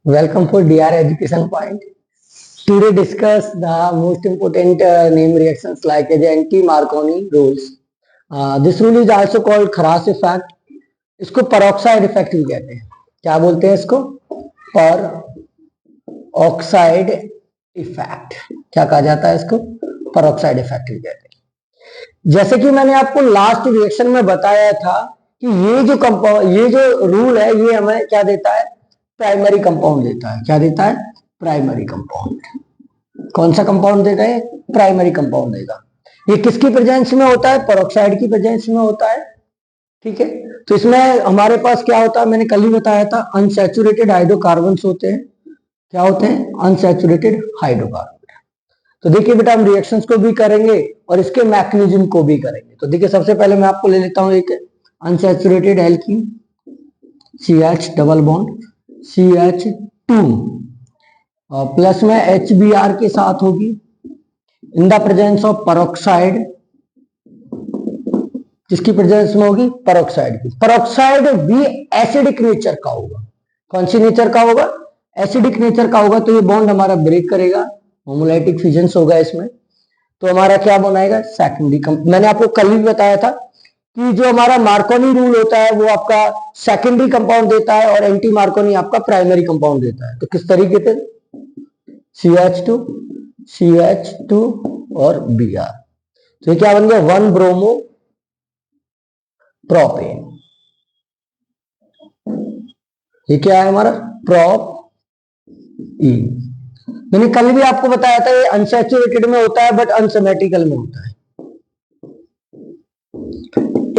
Welcome for DR Education Point. Today discuss the most important name reactions like as anti-Marconi rules. This rule is also called Kharas effect. इसको peroxide effect भी कहते हैं. क्या बोलते हैं इसको? peroxide effect. क्या कहा जाता है इसको? peroxide effect भी कहते हैं. जैसे कि मैंने आपको लास्ट रिएक्शन में बताया था कि ये जो रूल है ये हमें क्या देता है? प्राइमरी कंपाउंड देता है. क्या देता है? Primary compound. कौन सा कंपाउंड देगा? ये प्राइमरी कंपाउंड देगा. ये किसकी प्रेजेंस में होता है? पेरोक्साइड की प्रेजेंस में होता है. ठीक है, तो इसमें हमारे पास क्या होता है? मैंने कल ही बताया था, अनसैचुरेटेड हाइड्रोकार्बन्स होते हैं. क्या होते हैं? Unsaturated hydrocarbon. तो देखिए बेटा, हम रिएक्शंस को भी करेंगे और इसके मैकेनिज्म को भी करेंगे. तो देखिए, सबसे पहले मैं आपको ले लेता हूं एक unsaturated alkene, CH double bond CH2 और प्लस में HBr के साथ होगी in the presence of peroxide. जिसकी प्रेजेंस में होगी? पेरोक्साइड की. पेरोक्साइड भी एसिडिक नेचर का होगा. कौन सी नेचर का होगा? एसिडिक नेचर का होगा. तो ये बॉन्ड हमारा ब्रेक करेगा, होमोलाइटिक फिजन्स होगा इसमें. तो हमारा क्या बनाएगा? सेकेंडरी. मैंने आपको कल भी बताया था कि जो हमारा मार्कोनी रूल होता है वो आपका सेकेंडरी कंपाउंड देता है और एंटी मार्कोनी आपका प्राइमरी कंपाउंड देता है. तो किस तरीके से? CH2 और Br. तो ये क्या बन गया? 1 ब्रोमो प्रोपेन. ये क्या है हमारा? प्रोप ई. मैंने कल भी आपको बताया था ये अनसैचुरेटेड में होता है बट अनसिमेट्रिकल में होता है.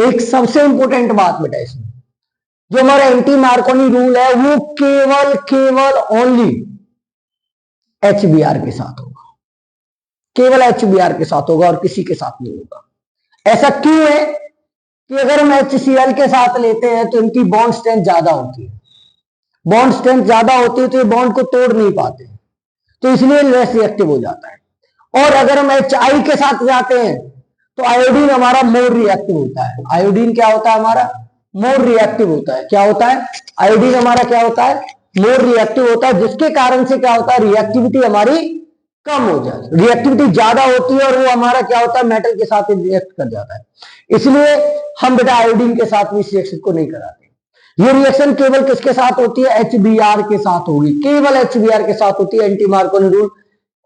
एक सबसे इंपॉर्टेंट बात बेटा, इसमें जो हमारा एंटी मार्कोनी रूल है वो केवल ओनली HBr के साथ होगा. केवल HBr के साथ होगा और किसी के साथ नहीं होगा. ऐसा क्यों है? कि अगर हम HCl के साथ लेते हैं तो इनकी बॉन्ड स्ट्रेंथ ज्यादा होती है. बॉन्ड स्ट्रेंथ ज्यादा होती है तो ये बॉन्ड को तोड़ नहीं पाते, तो इसलिए लेस रिएक्टिव हो जाता है. और अगर हम HI के साथ जाते हैं तो आयोडीन हमारा मोर रिएक्टिव होता है. आयोडीन क्या होता है हमारा? मोर रिएक्टिव होता है. क्या होता है? आयोडीन हमारा क्या होता है? मोर रिएक्टिव होता है. जिसके कारण से क्या होता है? रिएक्टिविटी हमारी कम हो जाती है. रिएक्टिविटी ज्यादा होती है और वो हमारा क्या होता है? मेटल के साथ रिएक्ट कर जाता है. इसलिए हम बेटा आयोडीन के साथ भी इस रिएक्शन को नहीं कराते. ये रिएक्शन केवल किसके साथ होती है? HBr के साथ होगी. केवल HBr के साथ होती है एंटी मार्कोनी रूल,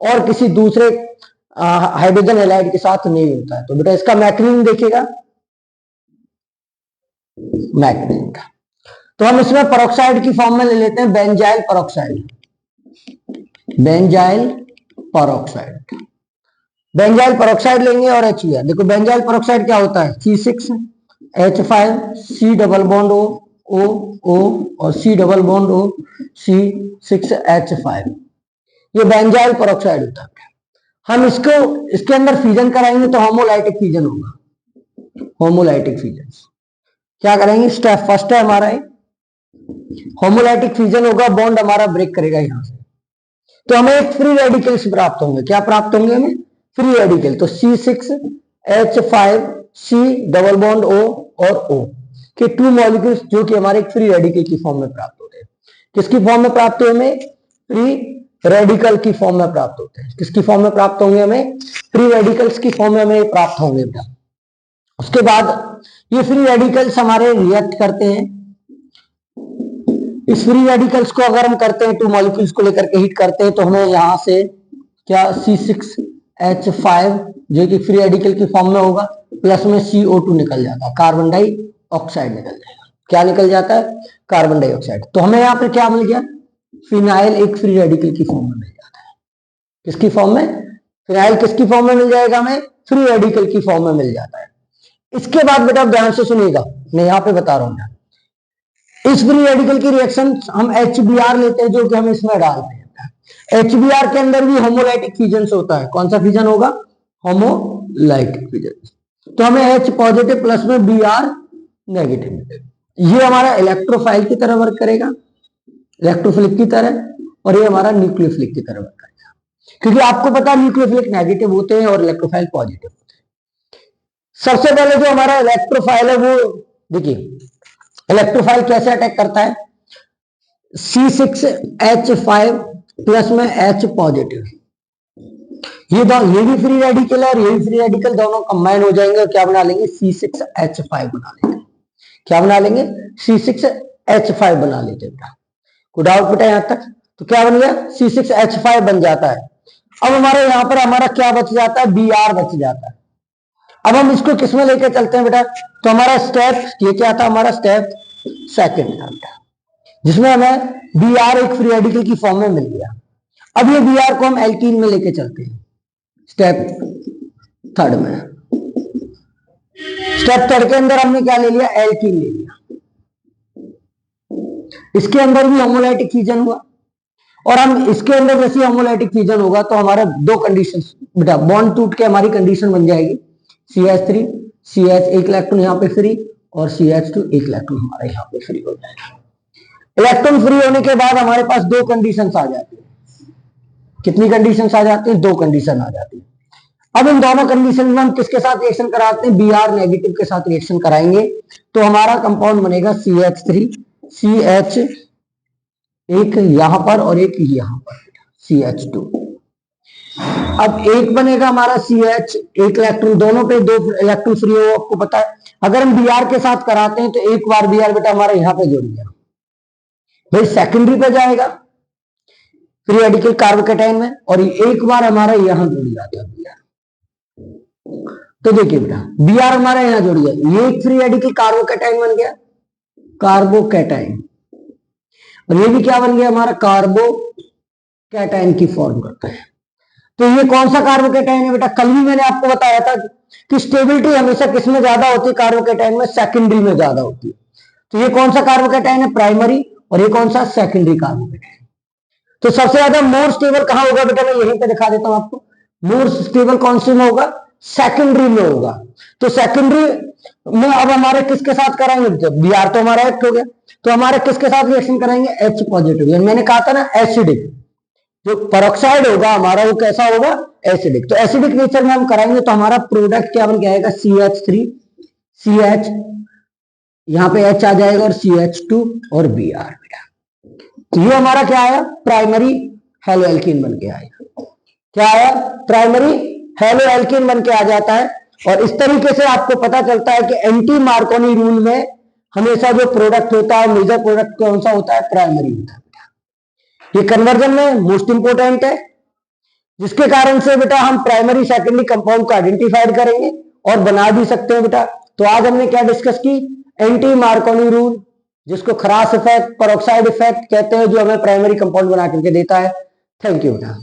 और किसी दूसरे हाइड्रोजन हैलाइड के साथ नहीं होता है. तो बेटा इसका मैकेनिज्म देखिएगा. मैकेनिज्म का तो हम इसमें पेरोक्साइड की फॉर्म में ले लेते हैं benzyl peroxide. Benzyl peroxide. Benzyl peroxide लेंगे और HBr. देखो बेंजाइल पेरोक्साइड क्या होता है? C6H5 C double bond O और C double bond O C6H5. ये बेंजाइल पेरोक्साइड होता है. हम इसको इसके अंदर फ्यूजन कराएंगे तो होमोलाइटिक फ्यूजन होगा. होमोलाइटिक फ्यूजन क्या करेंगे? स्टेप फर्स्ट है हमारा होमोलाइटिक फ्यूजन होगा. बॉन्ड हमारा ब्रेक करेगा यहां से, तो हमें एक फ्री रेडिकल्स प्राप्त होंगे. क्या प्राप्त होंगे हमें? Free radical. तो C6H5 C double bond O और O के 2 मॉलिक्यूल्स जो कि हमारे एक फ्री रेडिकल की फॉर्म में प्राप्त होते हैं. किसकी फॉर्म में प्राप्त हुए? हमें फ्री रेडिकल की फॉर्म में प्राप्त होते हैं. किसकी फॉर्म में प्राप्त होंगे? हमें फ्री रेडिकल्स की फॉर्म में हमें प्राप्त होंगे. उसके बाद ये फ्री रेडिकल्स हमारे रिएक्ट करते हैं. इस फ्री रेडिकल्स को अगर हम करते हैं 2 मॉलिक्यूल्स को लेकर के हीट करते हैं तो हमें यहां से क्या C6H5 जो कि फ्री रेडिकल की फॉर्म में होगा, प्लस में CO2 निकल जाता है. कार्बन डाइऑक्साइड निकल जाएगा. क्या निकल जाता है? Carbon dioxide. तो हमें यहाँ पर क्या मिल गया? फिनाइल एक फ्री रेडिकल की फॉर्म में मिल जाता है. किसकी फॉर्म में? फिनाइल किसकी फॉर्म में मिल जाएगा? हमें फ्री रेडिकल की फॉर्म में मिल जाता है. इसके बाद बेटा ध्यान से सुनिएगा, मैं यहाँ पे बता रहा हूँ. इस फ्री रेडिकल की रिएक्शन हम HBr लेते हैं जो कि हम इसमें डालते हैं. HBr के अंदर भी होमोलाइटिक फ्यूजन होता है. कौन सा फ्यूजन होगा? Homolytic fusion. तो हमें H पॉजिटिव प्लस में Br नेगेटिव मिलेगा. ये हमारा इलेक्ट्रोफाइल की तरह वर्क करेगा, इलेक्ट्रोफिलिक की तरह, और ये हमारा न्यूक्लियोफिलिक की तरह वर्क करेगा. क्योंकि आपको पता है न्यूक्लियोफिलिक नेगेटिव होते हैं और इलेक्ट्रोफाइल पॉजिटिव होते हैं. सबसे पहले जो हमारा इलेक्ट्रोफाइल है वो देखिए, इलेक्ट्रोफाइल कैसे अटैक करता है? C6H5 प्लस में H पॉजिटिव, ये भी फ्री रेडिकल है और ये भी फ्री रेडिकल, दोनों कंबाइन हो जाएंगे और क्या बना लेंगे, C6H5 बना लेंगे। क्या बना लेंगे, C6H5 बना लेते हैं। कोई डाउट बेटा यहां तक? तो क्या बन गया, C6H5 बन जाता है। अब हमारे यहां पर हमारा क्या बच जाता है, Br बच जाता है। अब हम इसको किस में लेके चलते हैं बेटा, तो हमारा स्टेप ये क्या था, हमारा स्टेप सेकंड था बेटा, जिसमें हमें Br एक फ्री रेडिकल की फॉर्म में मिल गया। अब ये Br को हम एल्कीन में लेके चलते हैं, स्टेप थर्ड में। स्टेप थर्ड के अंदर हमने क्या ले लिया, एल्कीन ले लिया। इसके अंदर भी होमोलाइटिक फ्यूजन हुआ और हम इसके अंदर जैसे होमोलाइटिक फ्यूजन होगा तो हमारे दो कंडीशन बेटा, बॉन्ड टूट के हमारी कंडीशन बन जाएगी CH3 CH एक इलेक्ट्रॉन यहाँ पे फ्री और CH2 एक इलेक्ट्रॉन हमारा यहाँ पे फ्री हो जाएगा। इलेक्ट्रॉन फ्री होने के बाद हमारे पास दो कंडीशन आ जाती है। कितनी कंडीशन आ जाती है, दो कंडीशन आ जाती है। अब इन दोनों कंडीशन में हम किसके साथ रिएक्शन कराते हैं, Br नेगेटिव के साथ रिएक्शन कराएंगे तो हमारा कंपाउंड बनेगा CH3 CH एक यहां पर और एक यहां पर CH2। अब एक बनेगा हमारा CH एक इलेक्ट्रॉन, दोनों पे दो इलेक्ट्रॉन फ्री हो, आपको पता है। अगर हम Br के साथ कराते हैं तो एक बार Br बेटा हमारा यहां पे जुड़ गया, भाई सेकेंडरी पे जाएगा फ्री रेडिकल कार्बोकैटायन में और एक बार हमारा यहां जुड़ जाता है Br। तो देखिए बेटा Br हमारा यहां जुड़ गया, ये एक फ्री रेडिकल कार्बोकैटायन बन गया, कार्बोकैटायन, और ये भी क्या बन गया हमारा, कार्बोकैटायन की फॉर्म करता है। तो ये कौन सा कार्बोकैटायन है बेटा, कल भी मैंने आपको बताया था कि स्टेबिलिटी हमेशा किसमें ज्यादा होती है, कार्बोकैटायन में, सेकेंडरी में ज्यादा होती है। तो ये कौन सा कार्बोकैटायन है, प्राइमरी, और ये कौन सा, सेकेंडरी कार्बोकैटायन। तो सबसे ज्यादा मोर स्टेबल कहां होगा बेटा, मैं यहीं पे दिखा देता हूं आपको। मोर स्टेबल कौन से में होगा, सेकेंडरी में होगा। तो सेकेंडरी में अब हमारे किसके साथ कराएंगे, Br तो हमारा एक्ट हो गया, तो हमारे किसके साथ रिएक्शन कराएंगे, H पॉजिटिव। मैंने कहा था ना एसिडिक, जो पेरोक्साइड होगा हमारा वो कैसा होगा, एसिडिक। तो एसिडिक नेचर में हम कराएंगे तो हमारा प्रोडक्ट क्या बन के आएगा, CH3 CH यहां पे H आ जाएगा और CH2 और Br बेटा। तो ये हमारा क्या आया, प्राइमरी हेलो एल्कीन बन के आएगा। क्या आया, प्राइमरी हेलो एल्कीन बन के आ जाता है। और इस तरीके से आपको पता चलता है कि एंटी मार्कोनी रूल में हमेशा जो प्रोडक्ट होता है, मेजर प्रोडक्ट कौन सा होता है, प्राइमरी होता है। ये कन्वर्जन में मोस्ट इंपोर्टेंट है, जिसके कारण से बेटा हम प्राइमरी सेकेंडरी कंपाउंड को आइडेंटिफाइड करेंगे और बना भी सकते हैं बेटा। तो आज हमने क्या डिस्कस की, एंटी मार्कोनी रूल, जिसको खरास इफेक्ट, पेरोक्साइड इफेक्ट कहते हैं, जो हमें प्राइमरी कंपाउंड बना करके देता है। थैंक यू बेटा।